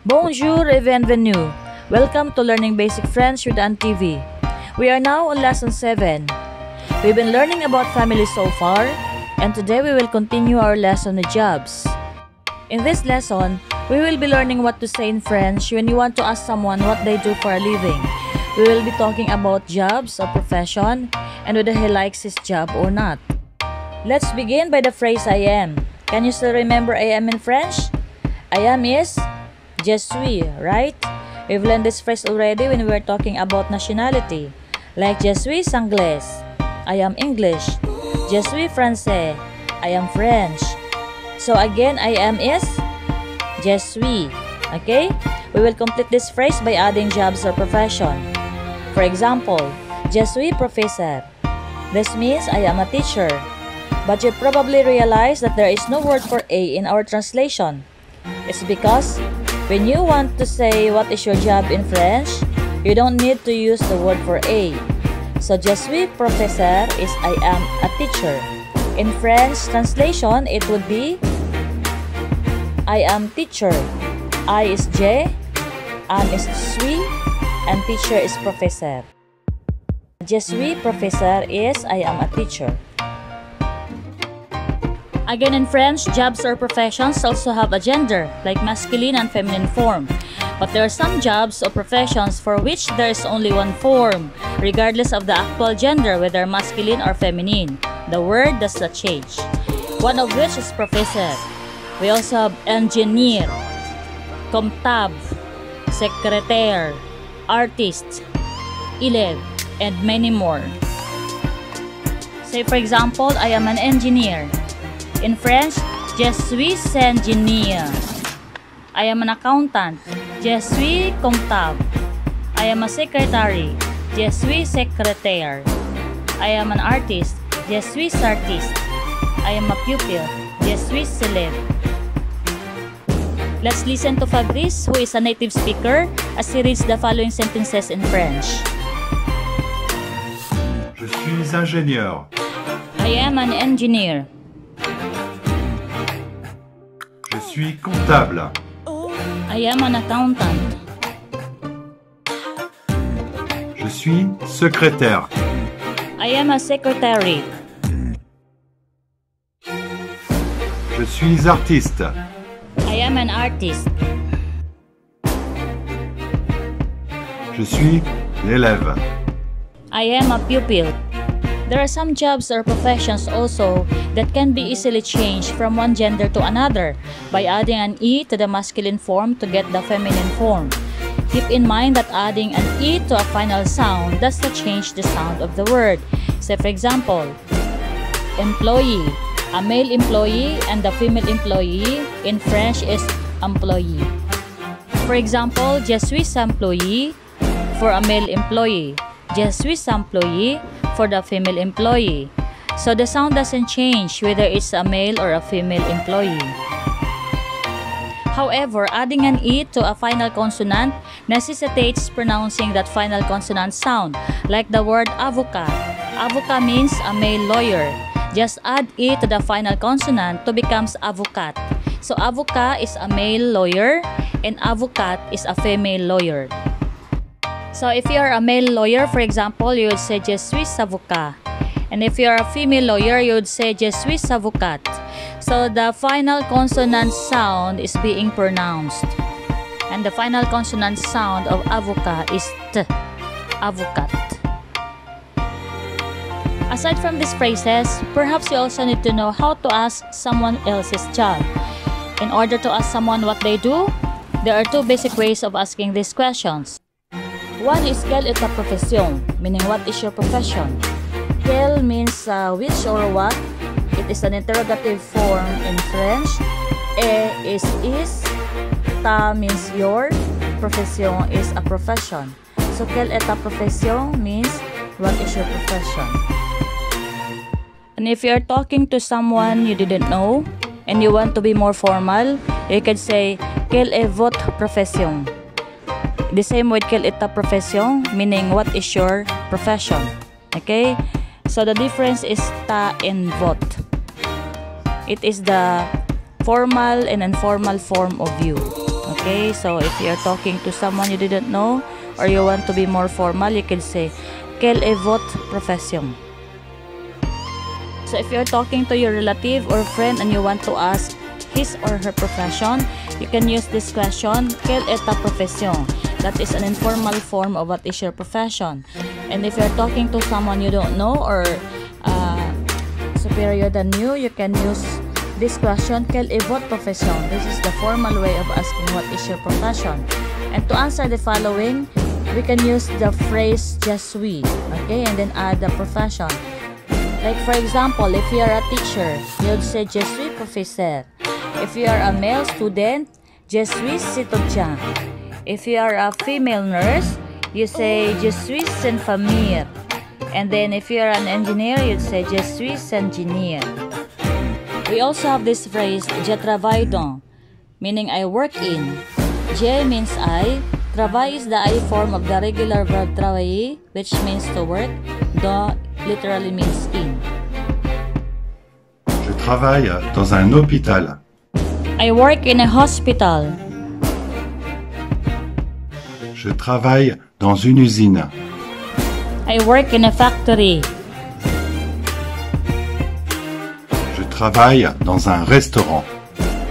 Bonjour et bienvenue. Welcome to Learning Basic French with Aunt TV. We are now on lesson 7. We've been learning about family so far, and today we will continue our lesson with jobs. In this lesson, we will be learning what to say in French when you want to ask someone what they do for a living. We will be talking about jobs or profession and whether he likes his job or not. Let's begin by the phrase I am. Can you still remember I am in French? I am is je suis, right? We've learned this phrase already when we were talking about nationality. Like je suis anglais, I am English. Je suis français, I am French. So again, I am is je suis. Okay? We will complete this phrase by adding jobs or profession. For example, je suis professeur. This means I am a teacher. But you probably realize that there is no word for a in our translation. It's because when you want to say what is your job in French, you don't need to use the word for a. So je suis professeur is I am a teacher. In French translation, it would be I am teacher. I is je, am is suis, and teacher is professeur. Je suis professeur is I am a teacher. Again, in French, jobs or professions also have a gender, like masculine and feminine form. But there are some jobs or professions for which there is only one form, regardless of the actual gender, whether masculine or feminine. The word does not change. One of which is professor. We also have engineer, comptable, secrétaire, artist, élève, and many more. Say for example, I am an engineer. In French, je suis ingénieur. I am an accountant. Je suis comptable. I am a secretary. Je suis secrétaire. I am an artist. Je suis artiste. I am a pupil. Je suis élève. Let's listen to Fabrice, who is a native speaker, as he reads the following sentences in French. Je suis ingénieur. I am an engineer. Je suis comptable. I am an accountant. Je suis secrétaire. I am a secretary. Je suis artiste. I am an artist. Je suis l'élève. I am a pupil. There are some jobs or professions also that can be easily changed from one gender to another by adding an E to the masculine form to get the feminine form. Keep in mind that adding an E to a final sound does not change the sound of the word. Say for example, employee. A male employee and the female employee in French is employee. For example, je suis employee for a male employee. Je suis employee for the female employee. So the sound doesn't change whether it's a male or a female employee. However, adding an E to a final consonant necessitates pronouncing that final consonant sound, like the word avocat. Avocat means a male lawyer. Just add E to the final consonant to becomes avocat. So avocat is a male lawyer and avocat is a female lawyer. So if you are a male lawyer, for example, you would say je suis avocat. And if you are a female lawyer, you would say je suis avocate. So the final consonant sound is being pronounced. And the final consonant sound of avocat is T, avocat. Aside from these phrases, perhaps you also need to know how to ask someone else's job. In order to ask someone what they do, there are two basic ways of asking these questions. One is quelle est ta profession, meaning what is your profession. Quelle means which or what. It is an interrogative form in French. Is, ta means your, profession is a profession. So quelle est ta profession means what is your profession. And if you are talking to someone you didn't know and you want to be more formal, you can say quelle est votre profession. The same with quelle est ta profession, meaning what is your profession. Okay? So the difference is ta and votre. It is the formal and informal form of you. Okay, so if you're talking to someone you didn't know or you want to be more formal, you can say, quelle est votre profession? So if you're talking to your relative or friend and you want to ask his or her profession, you can use this question, quelle est ta profession? That is an informal form of what is your profession. And if you're talking to someone you don't know or superior than you can use this question, quelle est votre profession? This is the formal way of asking what is your profession. And to answer the following, we can use the phrase je suis, okay, and then add the profession. Like for example, if you are a teacher, you'd say je suis professeur. If you are a male student, je suis étudiant. If you are a female nurse, you say je suis infirmière. And then if you are an engineer, you'd say je suis ingénieur. We also have this phrase, je travaille dans, meaning I work in. Je means I. Travail is the I form of the regular verb travailler, which means to work. Dans literally means in. Je travaille dans un hôpital. I work in a hospital. Je travaille dans une usine. I work in a factory. Je travaille dans un restaurant.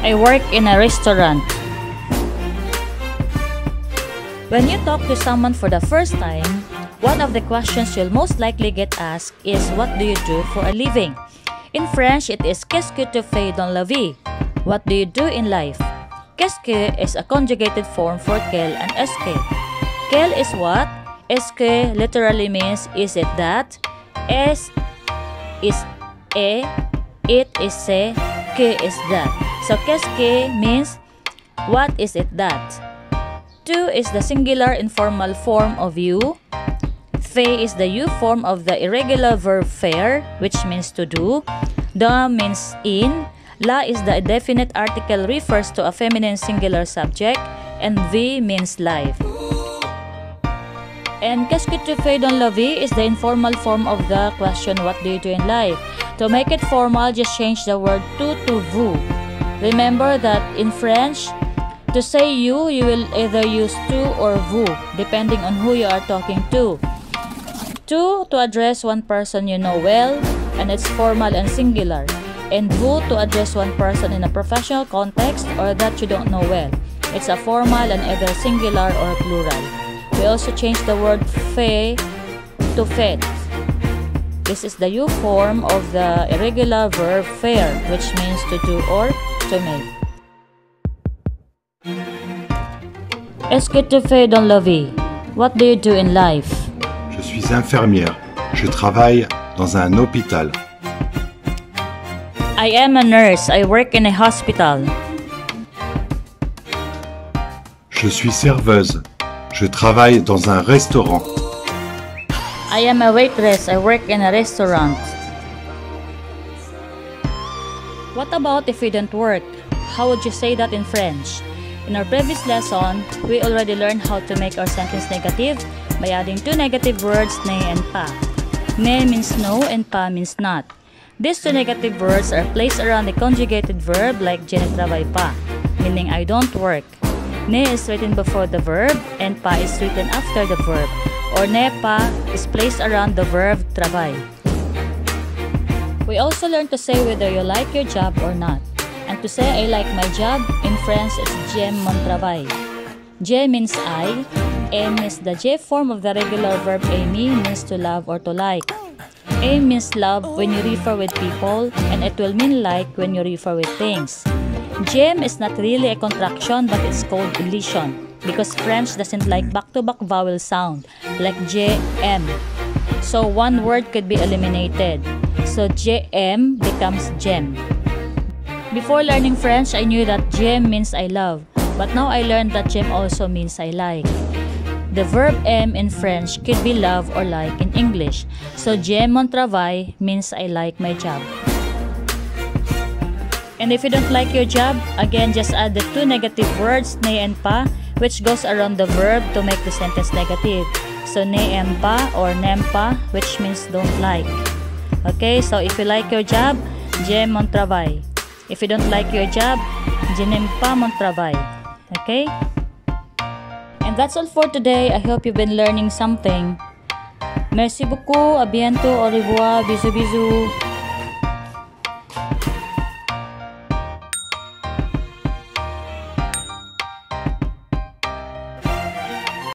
I work in a restaurant. When you talk to someone for the first time, one of the questions you'll most likely get asked is, what do you do for a living? In French, it is qu'est-ce que tu fais dans la vie? What do you do in life? Qu'est-ce que is a conjugated form for quel and est-ce que. Quel is what? Est-ce que literally means is it that? Es is a, it is se, que is that. So qu'est-ce que means what is it that? Tu is the singular informal form of you. Fais is the you form of the irregular verb faire, which means to do. Dans means in. La is the definite article, refers to a feminine singular subject. And vie means life. And qu'est-ce que tu fais dans la vie is the informal form of the question, what do you do in life? To make it formal, just change the word tu to vous. Remember that in French, to say you will either use tu or vous, depending on who you are talking to. Tu to address one person you know well, and it's formal and singular. And vous to address one person in a professional context or that you don't know well. It's a formal and either singular or plural. We also change the word fait to fait. This is the you form of the irregular verb faire, which means to do or to make. Est-ce que tu fais dans la vie? What do you do in life? Je suis infirmière. Je travaille dans un hôpital. I am a nurse. I work in a hospital. Je suis serveuse. Je travaille dans un restaurant. I am a waitress. I work in a restaurant. What about if we don't work? How would you say that in French? In our previous lesson, we already learned how to make our sentence negative by adding two negative words, ne and pas. Ne means no and pas means not. These two negative words are placed around the conjugated verb like je ne travaille pas, meaning I don't work. Ne is written before the verb and pas is written after the verb, or ne pas is placed around the verb travail. We also learned to say whether you like your job or not. And to say I like my job, in French it's j'aime mon travail. Je means I, aime is the je form of the regular verb aimer, means to love or to like. Aim means love when you refer with people, and it will mean like when you refer with things. J'aime is not really a contraction, but it's called elision, because French doesn't like back-to-back vowel sound, like j'aime. So one word could be eliminated. So j'aime becomes j'aime. Before learning French, I knew that j'aime means I love, but now I learned that j'aime also means I like. The verb aime in French could be love or like in English. So j'aime mon travail means I like my job. And if you don't like your job, again just add the two negative words, ne and pas, which goes around the verb to make the sentence negative. So ne aime pas or n'aime pas, which means don't like. Okay, so if you like your job, j'aime mon travail. If you don't like your job, je n'aime pas mon travail. Okay? And that's all for today. I hope you've been learning something. Merci beaucoup, à bientôt, au revoir, bisous bisous.